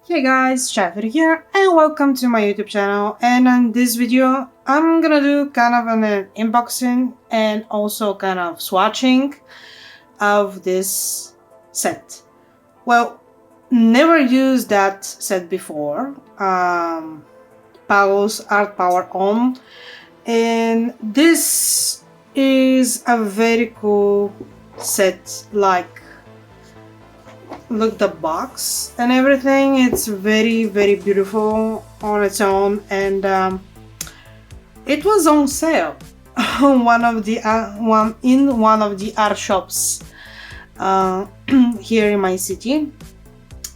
Hey guys, Shaya here and welcome to my YouTube channel, and in this video I'm gonna do kind of an unboxing and also kind of swatching of this set. Well, never used that set before. Pagos Art Power On, and this is a very cool set. Like, look, the box and everything, it's very beautiful on its own, and it was on sale on one of the art shops here in my city,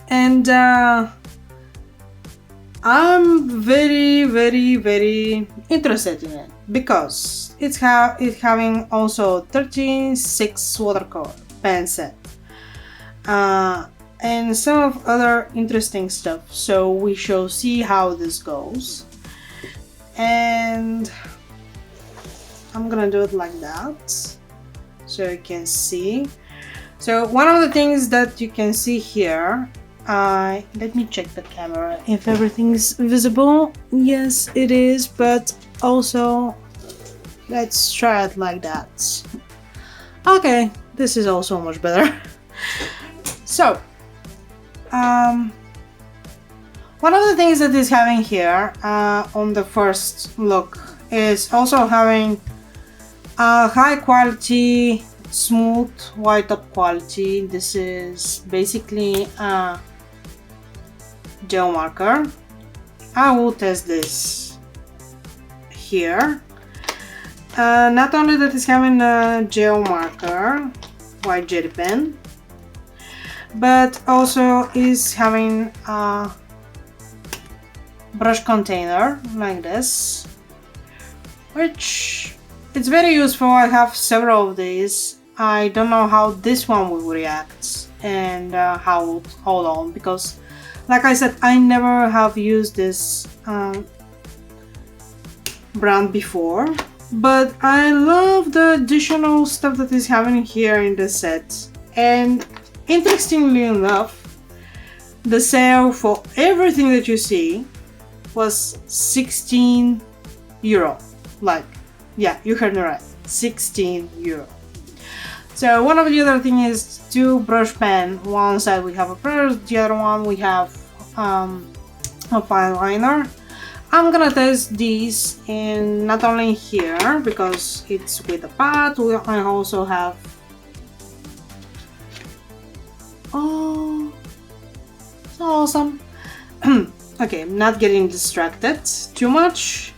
and I'm very interested in it because it's having also 13/6 watercolor pen set, and some of other interesting stuff. So we shall see how this goes, and I'm gonna do it like that so you can see. So one of the things that you can see here, let me check the camera if everything's visible. Yes, it is, but also let's try it like that. Okay, this is also much better. So, one of the things that is having here on the first look is also having a high quality, smooth white top quality. This is basically a gel marker. I will test this here. Not only that it's having a gel marker, white jelly pen, but also is having a brush container like this, which it's very useful. I have several of these. I don't know how this one will react and how it will hold on, because like I said, I never have used this brand before, but I love the additional stuff that is having here in the set. And interestingly enough, the sale for everything that you see was 16 euro. Like, yeah, you heard me right, 16 euro. So one of the other thing is two brush pen. One side we have a brush, the other one we have a fine liner. I'm gonna test these in not only here because it's with a pad. I also have, oh, so awesome. Okay, I'm not getting distracted too much.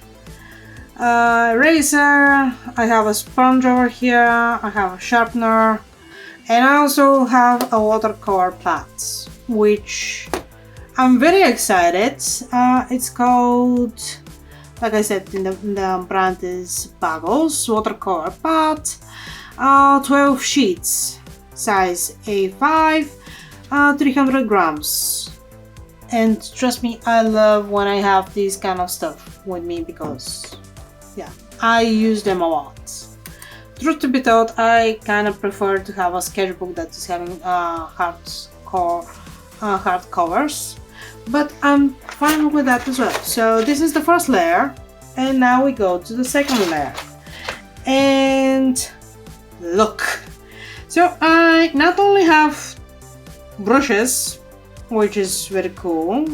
Eraser, I have a sponge over here, I have a sharpener, and I also have a watercolor pad, which I'm very excited. It's called, like I said, the brand is Pagos watercolor pad, 12 sheets, size A5, 300 grams. And trust me, I love when I have this kind of stuff with me because, yeah, I use them a lot. Truth to be told, I kind of prefer to have a sketchbook that is having hard covers, but I'm fine with that as well. So this is the first layer, and now we go to the second layer. And look, so I not only have brushes, which is very cool.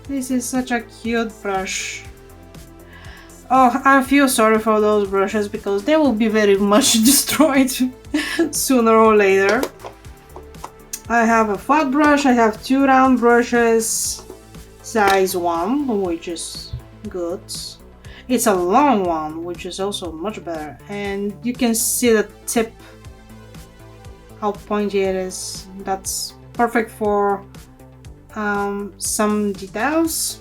This is such a cute brush. Oh, I feel sorry for those brushes because they will be very much destroyed sooner or later. I have a flat brush, I have two round brushes, size 1, which is good. It's a long one, which is also much better. And you can see the tip, how pointy it is. That's perfect for some details.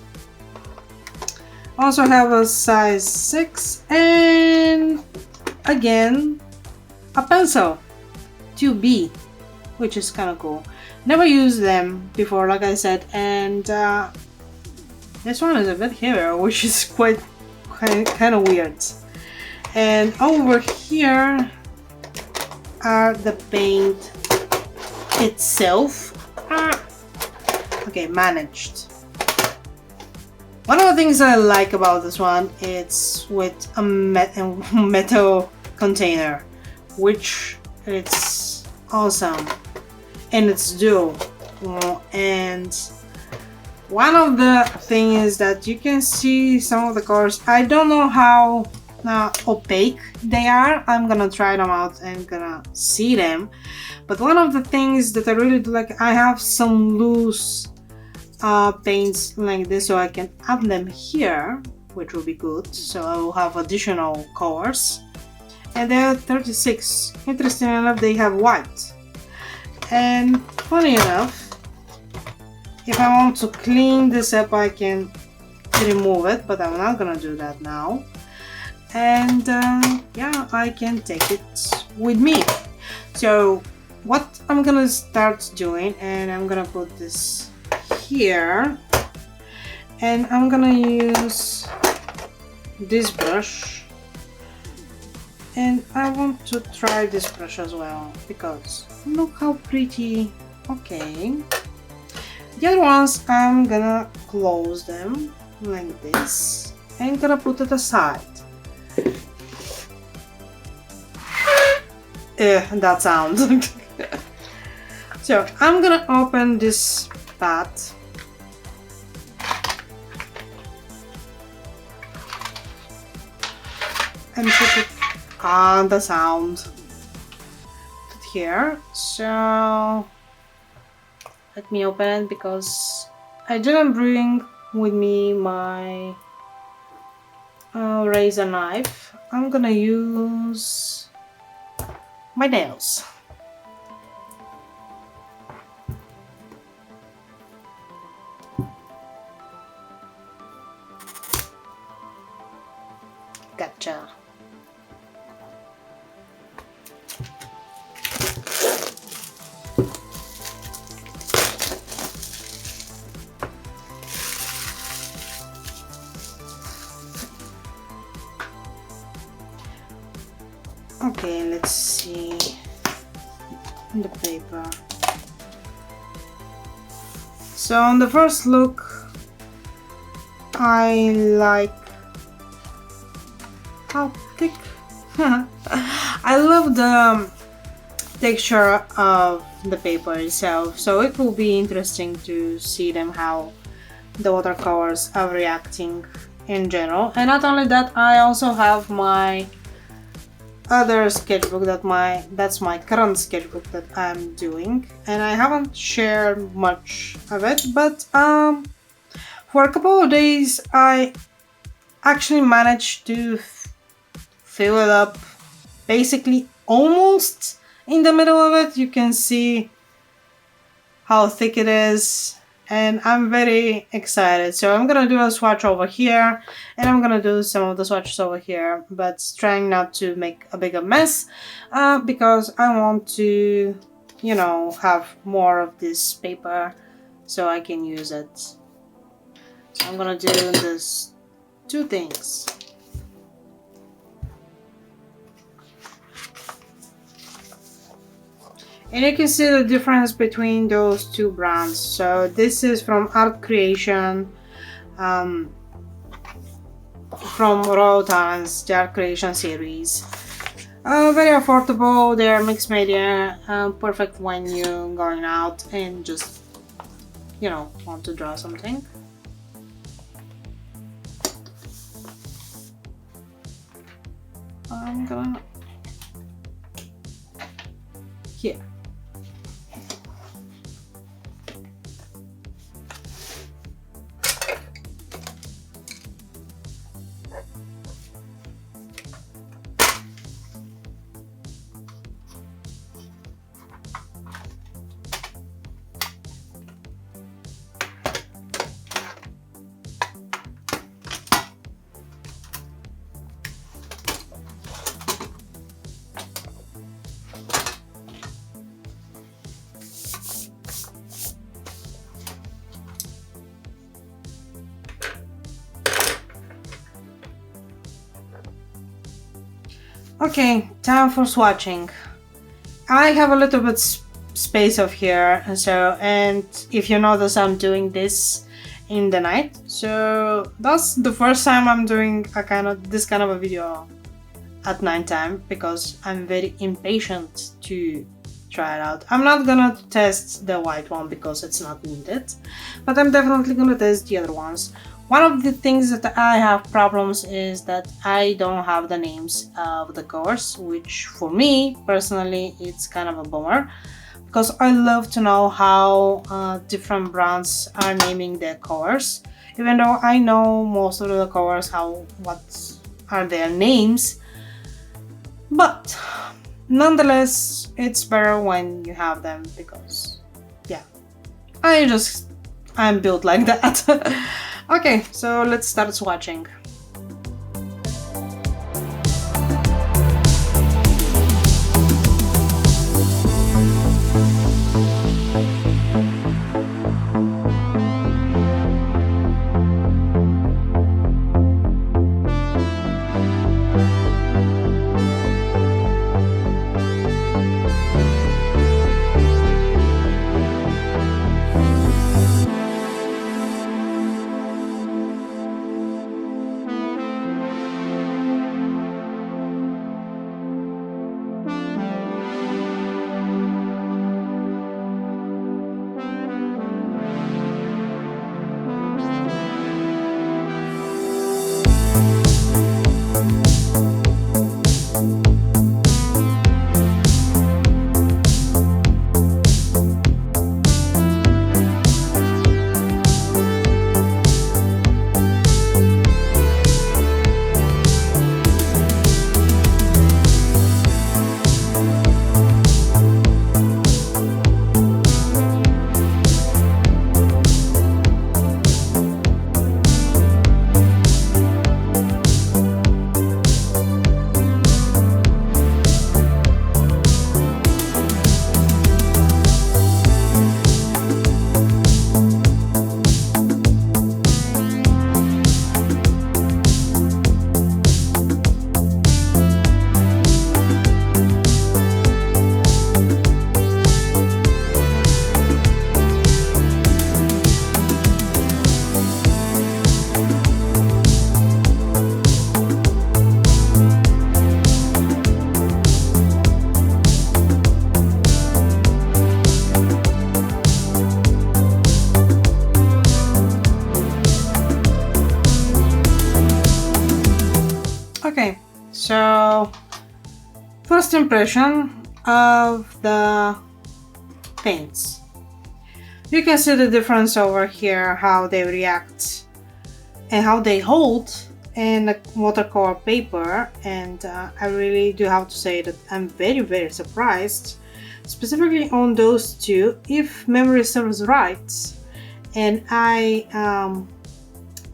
Also have a size 6, and again a pencil 2B, which is kind of cool. Never used them before, like I said, and this one is a bit heavier, which is quite kind of weird. And over here are the paint itself. Okay, managed. One of the things I like about this one, it's with a metal container, which it's awesome, and it's dual. And one of the things is that you can see some of the colors. I don't know how opaque they are. I'm gonna try them out and gonna see them. But one of the things that I really do like, I have some loose paints like this, so I can add them here, which will be good. So I will have additional colors. And they're 36. Interesting enough, they have white. And funny enough, if I want to clean this up, I can remove it, but I'm not gonna do that now. And yeah, I can take it with me. So what I'm gonna start doing, and I'm gonna put this here, and I'm gonna use this brush, and I want to try this brush as well, because look how pretty. Okay, the other ones I'm gonna close them like this and gonna put it aside. That sound. So I'm gonna open this pat and put it on the sound. Put it here. So let me open it, because I didn't bring with me my razor knife. I'm gonna use my nails. Gotcha. Okay, let's see the paper. So on the first look, I like how thick. I love the texture of the paper itself, so it will be interesting to see them how the watercolors are reacting in general. And not only that, I also have my other sketchbook that's my current sketchbook that I'm doing, and I haven't shared much of it, but for a couple of days I actually managed to fill it up basically almost in the middle of it. You can see how thick it is, and I'm very excited. So I'm gonna do a swatch over here, and I'm gonna do some of the swatches over here, but trying not to make a bigger mess, because I want to, you know, have more of this paper so I can use it. So I'm gonna do this two things. And you can see the difference between those two brands. So this is from Art Creation, from Royal Talents, the Art Creation series. Very affordable, they're mixed media, perfect when you're going out and just, you know, want to draw something. I'm gonna... here. Okay, time for swatching. I have a little bit space of here. And if you notice, I'm doing this in the night, so that's the first time I'm doing this kind of a video at nighttime, because I'm very impatient to try it out. I'm not gonna test the white one because it's not needed, but I'm definitely gonna test the other ones. One of the things that I have problems is that I don't have the names of the covers, which for me personally it's kind of a bummer, because I love to know how different brands are naming their covers, even though I know most of the covers what are their names, but nonetheless it's better when you have them, because yeah, I'm built like that. Okay, so let's start swatching. Okay, so first impression of the paints. You can see the difference over here, how they react and how they hold in the watercolor paper, and I really do have to say that I'm very surprised, specifically on those two. If memory serves right and I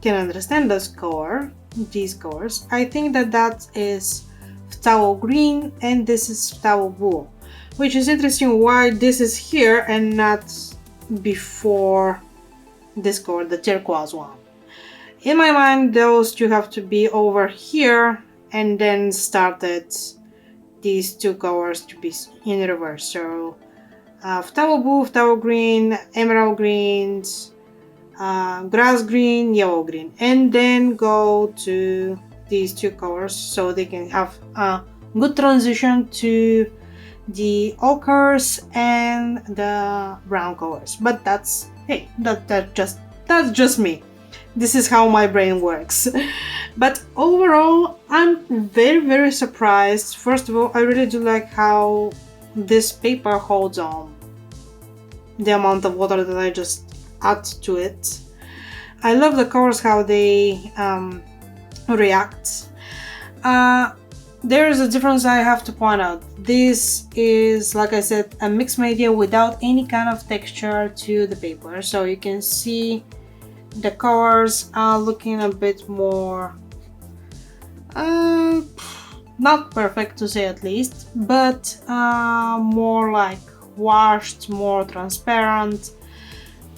can understand these colors, I think that is phthalo green and this is phthalo blue, which is interesting why this is here and not before this color, the turquoise one. In my mind, those two have to be over here and then started these two colors to be in reverse. So phthalo blue, phthalo green, emerald greens, grass green, yellow green, and then go to these two colors so they can have a good transition to the ochres and the brown colors. But that's just me. This is how my brain works. But overall, I'm very surprised. First of all, I really do like how this paper holds on the amount of water that I just add to it. I love the colors, how they react. There is a difference I have to point out. This is, like I said, a mixed media without any kind of texture to the paper, so you can see the colors are looking a bit more not perfect, to say at least, but more like washed, more transparent,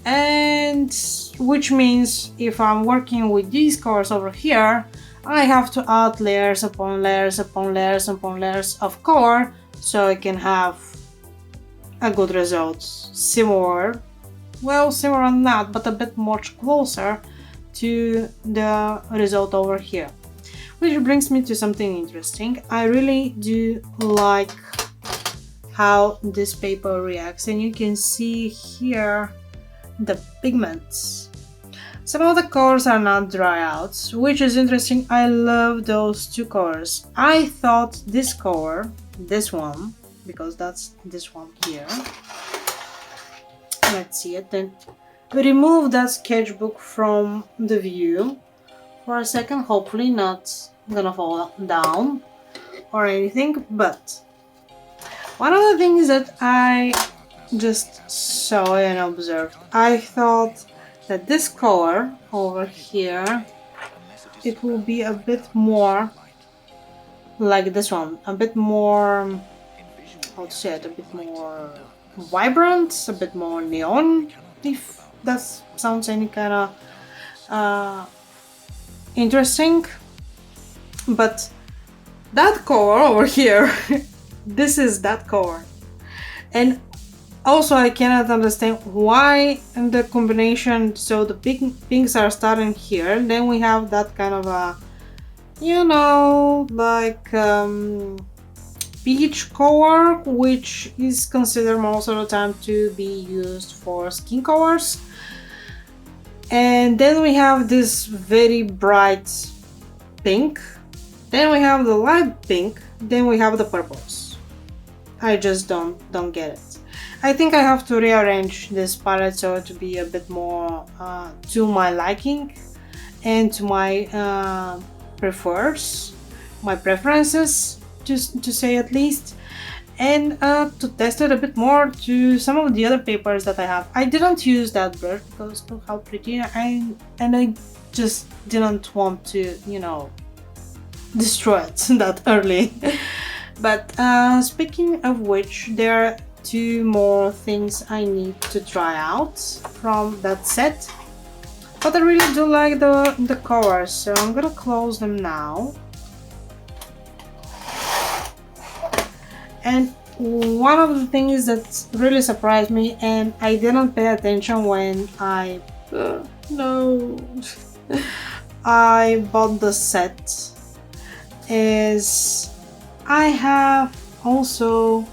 and which means if I'm working with these colors over here, I have to add layers upon layers upon layers upon layers of color so I can have a good result. Similar, well, similar not, but a bit much closer to the result over here. Which brings me to something interesting. I really do like how this paper reacts, and you can see here the pigments. Some of the colors are not dry out, which is interesting. I love those two colors. I thought this color, this one, because that's this one here. Let's see it. Then remove that sketchbook from the view for a second. Hopefully not gonna fall down or anything. But one of the things that I just saw and observed, I thought that this color over here, it will be a bit more like this one, a bit more, how to say it, a bit more vibrant, a bit more neon, if that sounds any kind of interesting. But that color over here, this is that color. And also I cannot understand why the combination, so the pinks are starting here, and then we have that kind of a, you know, like peach color, which is considered most of the time to be used for skin colors. And then we have this very bright pink, then we have the light pink, then we have the purples. I just don't get it. I think I have to rearrange this palette so to be a bit more to my liking and to my preferences, to say at least, and to test it a bit more to some of the other papers that I have. I didn't use that brush because look how pretty, and I just didn't want to, you know, destroy it that early. But speaking of which, there are two more things I need to try out from that set. But I really do like the colors, so I'm gonna close them now. And one of the things that really surprised me, and I didn't pay attention when I I bought the set, is I have also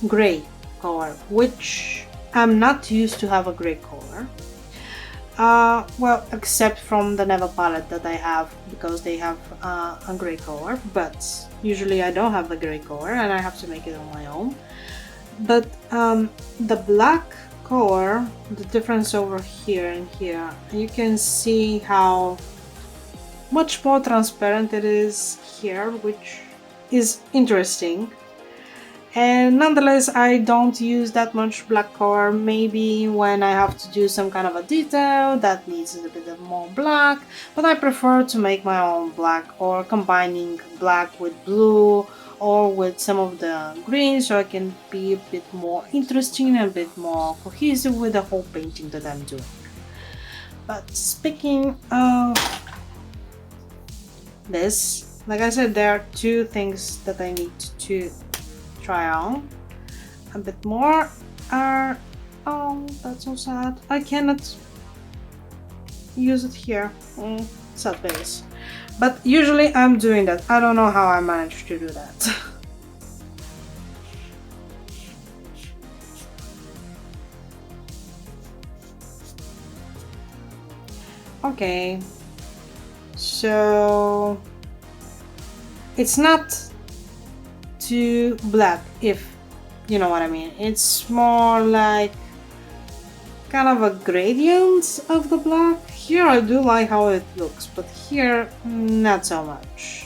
gray color, which I'm not used to have a gray color. Well, except from the Neva palette that I have, because they have a gray color, but usually I don't have the gray color and I have to make it on my own. But the black color, the difference over here and here, you can see how much more transparent it is here, which is interesting. And nonetheless, I don't use that much black color. Maybe when I have to do some kind of a detail that needs a bit more black, but I prefer to make my own black, or combining black with blue or with some of the green, so I can be a bit more interesting and a bit more cohesive with the whole painting that I'm doing. But speaking of this, like I said, there are two things that I need to try on a bit more. Oh, that's so sad. I cannot use it here. Sad face. But usually I'm doing that. I don't know how I managed to do that. Okay, so it's not too black, if you know what I mean. It's more like kind of a gradient of the black. Here I do like how it looks, but here not so much.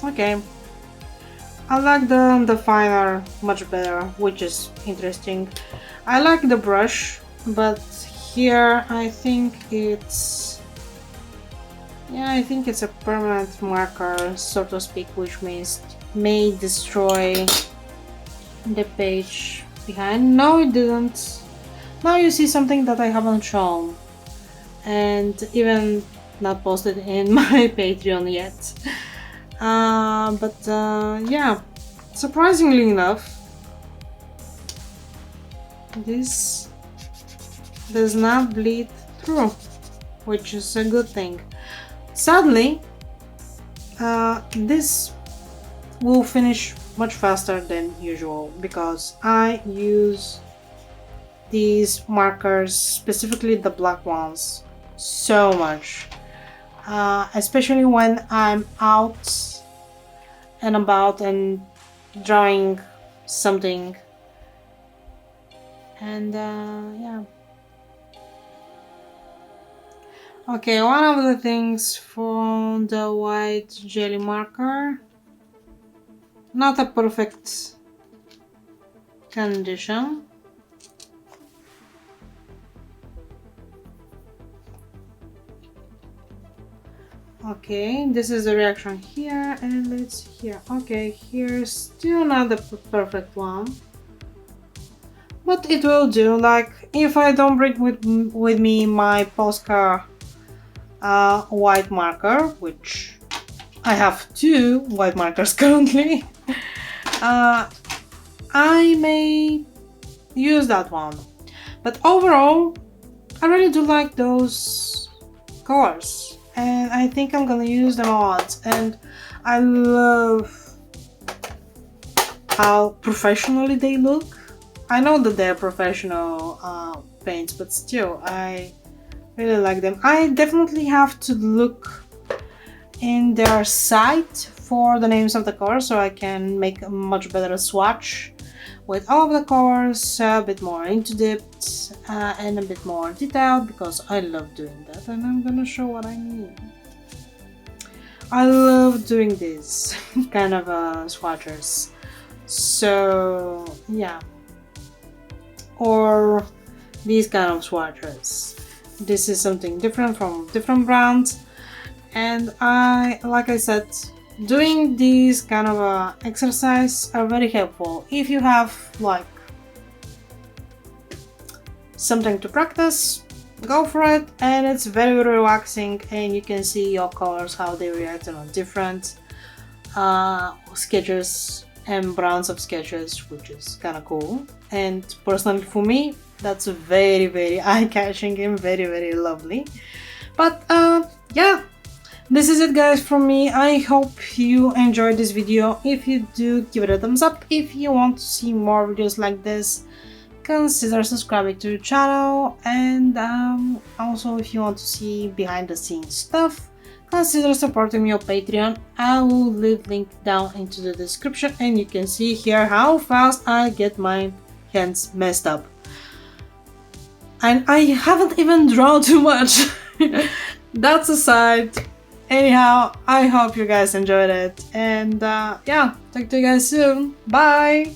Okay, I like the finer much better, which is interesting. I like the brush, but here I think it's, yeah, I think it's a permanent marker, so to speak, which means may destroy the page behind. No, it didn't. Now you see something that I haven't shown and even not posted in my Patreon yet. But yeah, surprisingly enough, this does not bleed through, which is a good thing. Sadly, this will finish much faster than usual because I use these markers, specifically the black ones, so much, especially when I'm out and about and drawing something. And yeah. Okay, one of the things for the white jelly marker, not a perfect condition. Okay, this is the reaction here, and let's here. Okay, here's still not the perfect one, but it will do. Like if I don't bring with me my Posca white marker, which I have 2 white markers currently, I may use that one. But overall, I really do like those colors, and I think I'm gonna use them a lot. And I love how professionally they look. I know that they're professional paints, but still, I really like them. I definitely have to look in their site for the names of the colors so I can make a much better swatch with all of the colors, a bit more into depth and a bit more detailed, because I love doing that, and I'm gonna show what I mean. I love doing these kind of swatches. So yeah, or these kind of swatches. This is something different from different brands, and like I said, doing these kind of exercise are very helpful if you have like something to practice. Go for it, and it's very, very relaxing, and you can see your colors, how they react on different sketches and brands of sketches, which is kind of cool. And personally for me, that's very, very eye-catching and very, very lovely. But yeah, this is it guys from me. I hope you enjoyed this video. If you do, give it a thumbs up. If you want to see more videos like this, consider subscribing to the channel. And also, if you want to see behind the scenes stuff, consider supporting me on Patreon. I will leave link down into the description, and you can see here how fast I get my hands messed up. And I haven't even drawn too much. That's aside. Anyhow, I hope you guys enjoyed it, and yeah, talk to you guys soon. Bye!